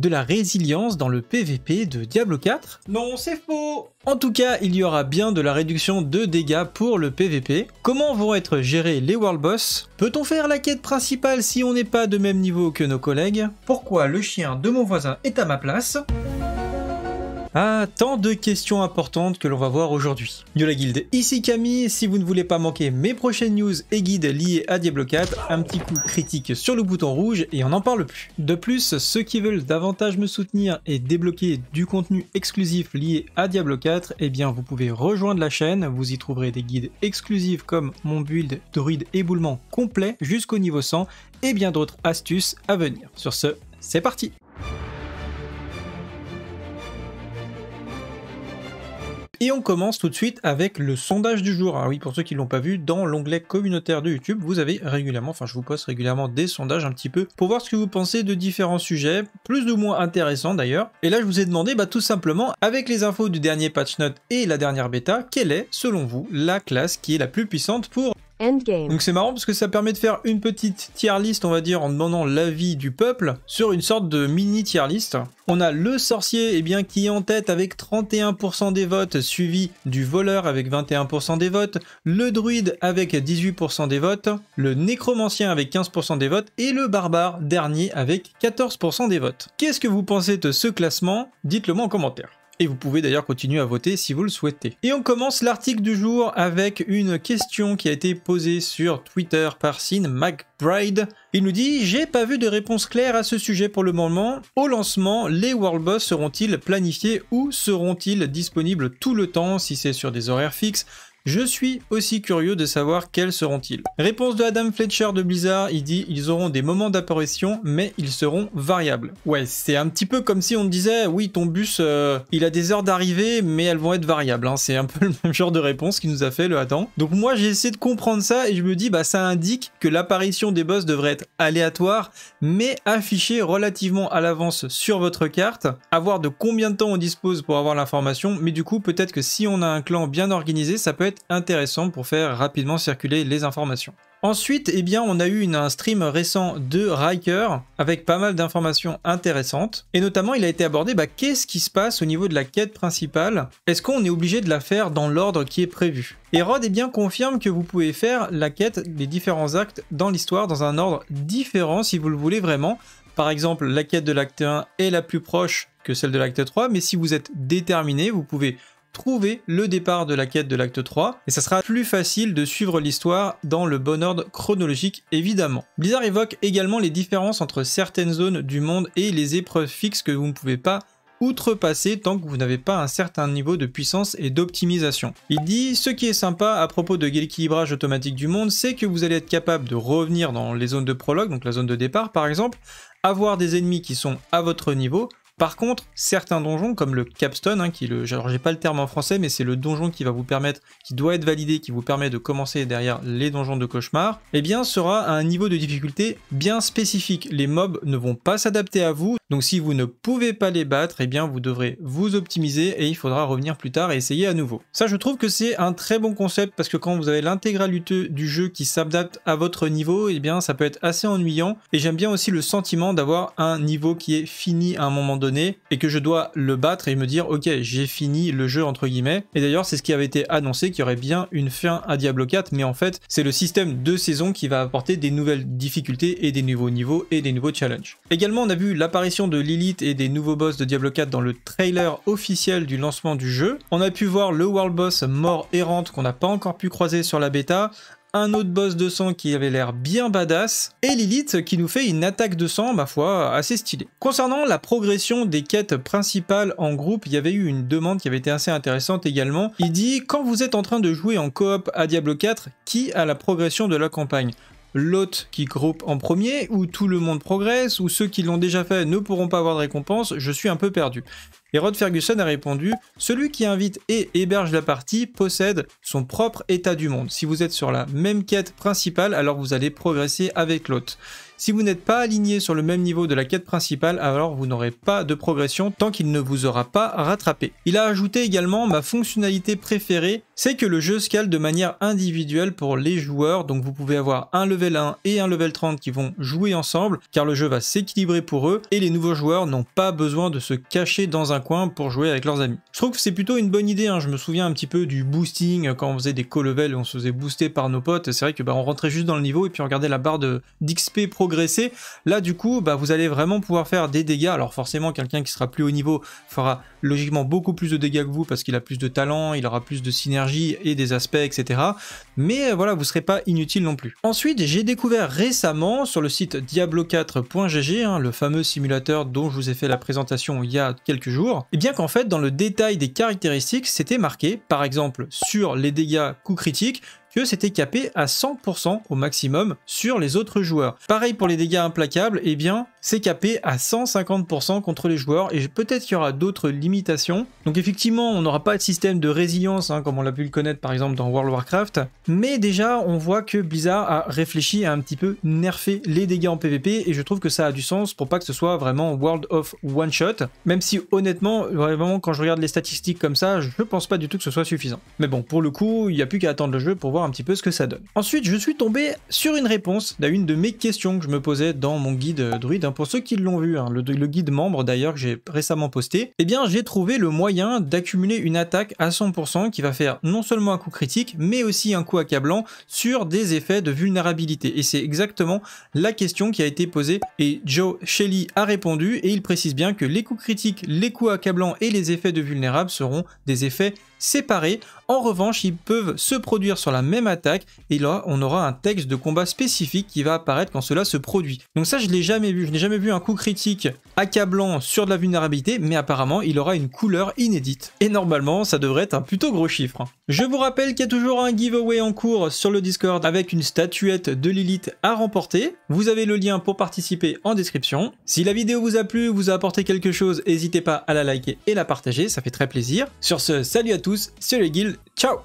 de la résilience dans le PVP de Diablo 4? Non, c'est faux! En tout cas, il y aura bien de la réduction de dégâts pour le PVP. Comment vont être gérés les World Boss? Peut-on faire la quête principale si on n'est pas de même niveau que nos collègues? Pourquoi le chien de mon voisin est à ma place? Ah, tant de questions importantes que l'on va voir aujourd'hui. Yo la guilde, ici Camille, si vous ne voulez pas manquer mes prochaines news et guides liés à Diablo 4, un petit coup critique sur le bouton rouge et on n'en parle plus. De plus, ceux qui veulent davantage me soutenir et débloquer du contenu exclusif lié à Diablo 4, eh bien vous pouvez rejoindre la chaîne, vous y trouverez des guides exclusifs comme mon build druide éboulement complet jusqu'au niveau 100 et bien d'autres astuces à venir. Sur ce, c'est parti! Et on commence tout de suite avec le sondage du jour. Alors oui, pour ceux qui ne l'ont pas vu, dans l'onglet communautaire de YouTube, vous avez régulièrement, enfin je vous poste régulièrement des sondages un petit peu pour voir ce que vous pensez de différents sujets, plus ou moins intéressants d'ailleurs. Et là je vous ai demandé tout simplement, avec les infos du dernier patch note et la dernière bêta, quelle est selon vous la classe qui est la plus puissante pour Endgame. Donc c'est marrant parce que ça permet de faire une petite tier list, on va dire, en demandant l'avis du peuple sur une sorte de mini tier list. On a le sorcier qui est en tête avec 31% des votes, suivi du voleur avec 21% des votes, le druide avec 18% des votes, le nécromancien avec 15% des votes et le barbare dernier avec 14% des votes. Qu'est-ce que vous pensez de ce classement? Dites-le moi en commentaire. Et vous pouvez d'ailleurs continuer à voter si vous le souhaitez. Et on commence l'article du jour avec une question qui a été posée sur Twitter par Sin McBride. Il nous dit « J'ai pas vu de réponse claire à ce sujet pour le moment. Au lancement, les World Boss seront-ils planifiés ou seront-ils disponibles tout le temps si c'est sur des horaires fixes ? Je suis aussi curieux de savoir quels seront-ils. » Réponse de Adam Fletcher de Blizzard, il dit « Ils auront des moments d'apparition, mais ils seront variables. » Ouais, c'est un petit peu comme si on disait « Oui, ton bus, il a des heures d'arrivée, mais elles vont être variables. » C'est un peu le même genre de réponse qu'il nous a fait, le Adam. Donc moi, j'ai essayé de comprendre ça, et je me dis « Ça indique que l'apparition des boss devrait être aléatoire, mais affichée relativement à l'avance sur votre carte. À voir de combien de temps on dispose pour avoir l'information, mais du coup, peut-être que si on a un clan bien organisé, ça peut être intéressant pour faire rapidement circuler les informations. Ensuite, on a eu un stream récent de Riker avec pas mal d'informations intéressantes. Et notamment, il a été abordé qu'est-ce qui se passe au niveau de la quête principale? Est-ce qu'on est obligé de la faire dans l'ordre qui est prévu? Et Rod confirme que vous pouvez faire la quête des différents actes dans l'histoire dans un ordre différent si vous le voulez vraiment. Par exemple, la quête de l'acte 1 est la plus proche que celle de l'acte 3, mais si vous êtes déterminé, vous pouvez trouver le départ de la quête de l'acte 3 et ça sera plus facile de suivre l'histoire dans le bon ordre chronologique évidemment. Blizzard évoque également les différences entre certaines zones du monde et les épreuves fixes que vous ne pouvez pas outrepasser tant que vous n'avez pas un certain niveau de puissance et d'optimisation. Il dit « Ce qui est sympa à propos de l'équilibrage automatique du monde, c'est que vous allez être capable de revenir dans les zones de prologue, donc la zone de départ par exemple, avoir des ennemis qui sont à votre niveau. Par contre, certains donjons, comme le Capstone, alors j'ai pas le terme en français, mais c'est le donjon qui va vous permettre, qui doit être validé, qui vous permet de commencer derrière les donjons de cauchemar, sera à un niveau de difficulté bien spécifique. Les mobs ne vont pas s'adapter à vous, donc si vous ne pouvez pas les battre, vous devrez vous optimiser et il faudra revenir plus tard et essayer à nouveau. Ça, je trouve que c'est un très bon concept parce que quand vous avez l'intégralité du jeu qui s'adapte à votre niveau, ça peut être assez ennuyant. Et j'aime bien aussi le sentiment d'avoir un niveau qui est fini à un moment donné et que je dois le battre et me dire ok, j'ai fini le jeu entre guillemets. Et d'ailleurs c'est ce qui avait été annoncé, qu'il y aurait bien une fin à Diablo 4, mais en fait c'est le système de saison qui va apporter des nouvelles difficultés et des nouveaux niveaux et des nouveaux challenges. Également on a vu l'apparition de Lilith et des nouveaux boss de Diablo 4 dans le trailer officiel du lancement du jeu. On a pu voir le World Boss mort errante qu'on n'a pas encore pu croiser sur la bêta, un autre boss de sang qui avait l'air bien badass, et Lilith qui nous fait une attaque de sang, ma foi, assez stylée. Concernant la progression des quêtes principales en groupe, il y avait eu une demande qui avait été assez intéressante également. Il dit « Quand vous êtes en train de jouer en coop à Diablo 4, qui a la progression de la campagne ? L'hôte qui groupe en premier, ou tout le monde progresse, ou ceux qui l'ont déjà fait ne pourront pas avoir de récompense, je suis un peu perdu. » Et Rod Ferguson a répondu « Celui qui invite et héberge la partie possède son propre état du monde. Si vous êtes sur la même quête principale, alors vous allez progresser avec l'hôte. Si vous n'êtes pas aligné sur le même niveau de la quête principale, alors vous n'aurez pas de progression tant qu'il ne vous aura pas rattrapé. » Il a ajouté également « Ma fonctionnalité préférée, c'est que le jeu scale de manière individuelle pour les joueurs, donc vous pouvez avoir un level 1 et un level 30 qui vont jouer ensemble, car le jeu va s'équilibrer pour eux, et les nouveaux joueurs n'ont pas besoin de se cacher dans un coin pour jouer avec leurs amis. Je trouve que c'est plutôt une bonne idée, hein. Je me souviens un petit peu du boosting, quand on faisait des co-levels, on se faisait booster par nos potes, c'est vrai que on rentrait juste dans le niveau et puis on regardait la barre d'XP progresser. Là du coup, vous allez vraiment pouvoir faire des dégâts, alors forcément quelqu'un qui sera plus haut niveau fera logiquement beaucoup plus de dégâts que vous parce qu'il a plus de talent, il aura plus de synergie et des aspects, etc. Mais voilà, vous ne serez pas inutile non plus. Ensuite, j'ai découvert récemment sur le site diablo4.gg, le fameux simulateur dont je vous ai fait la présentation il y a quelques jours, et bien qu'en fait dans le détail des caractéristiques, c'était marqué, par exemple sur les dégâts coup critiques, que c'était capé à 100% au maximum sur les autres joueurs. Pareil pour les dégâts implacables, eh bien c'est capé à 150% contre les joueurs, et peut-être qu'il y aura d'autres limitations. Donc effectivement, on n'aura pas de système de résilience, comme on l'a pu le connaître par exemple dans World of Warcraft, mais déjà on voit que Blizzard a réfléchi à un petit peu nerfer les dégâts en PvP, et je trouve que ça a du sens pour pas que ce soit vraiment World of One Shot, même si honnêtement, vraiment quand je regarde les statistiques comme ça, je pense pas du tout que ce soit suffisant. Mais bon, pour le coup, il n'y a plus qu'à attendre le jeu pour voir un petit peu ce que ça donne. Ensuite, je suis tombé sur une réponse à une de mes questions que je me posais dans mon guide druide, pour ceux qui l'ont vu, le guide membre d'ailleurs que j'ai récemment posté. Eh bien, j'ai trouvé le moyen d'accumuler une attaque à 100% qui va faire non seulement un coup critique, mais aussi un coup accablant sur des effets de vulnérabilité. Et c'est exactement la question qui a été posée, et Joe Shelley a répondu, et il précise bien que les coups critiques, les coups accablants et les effets de vulnérable seront des effets séparés. En revanche, ils peuvent se produire sur la même attaque, et là on aura un texte de combat spécifique qui va apparaître quand cela se produit. Donc ça je l'ai jamais vu, je n'ai jamais vu un coup critique accablant sur de la vulnérabilité, mais apparemment il aura une couleur inédite. Et normalement ça devrait être un plutôt gros chiffre. Je vous rappelle qu'il y a toujours un giveaway en cours sur le Discord avec une statuette de Lilith à remporter. Vous avez le lien pour participer en description. Si la vidéo vous a plu, vous a apporté quelque chose, n'hésitez pas à la liker et la partager, ça fait très plaisir. Sur ce, salut à tous, c'est le Guild, ciao!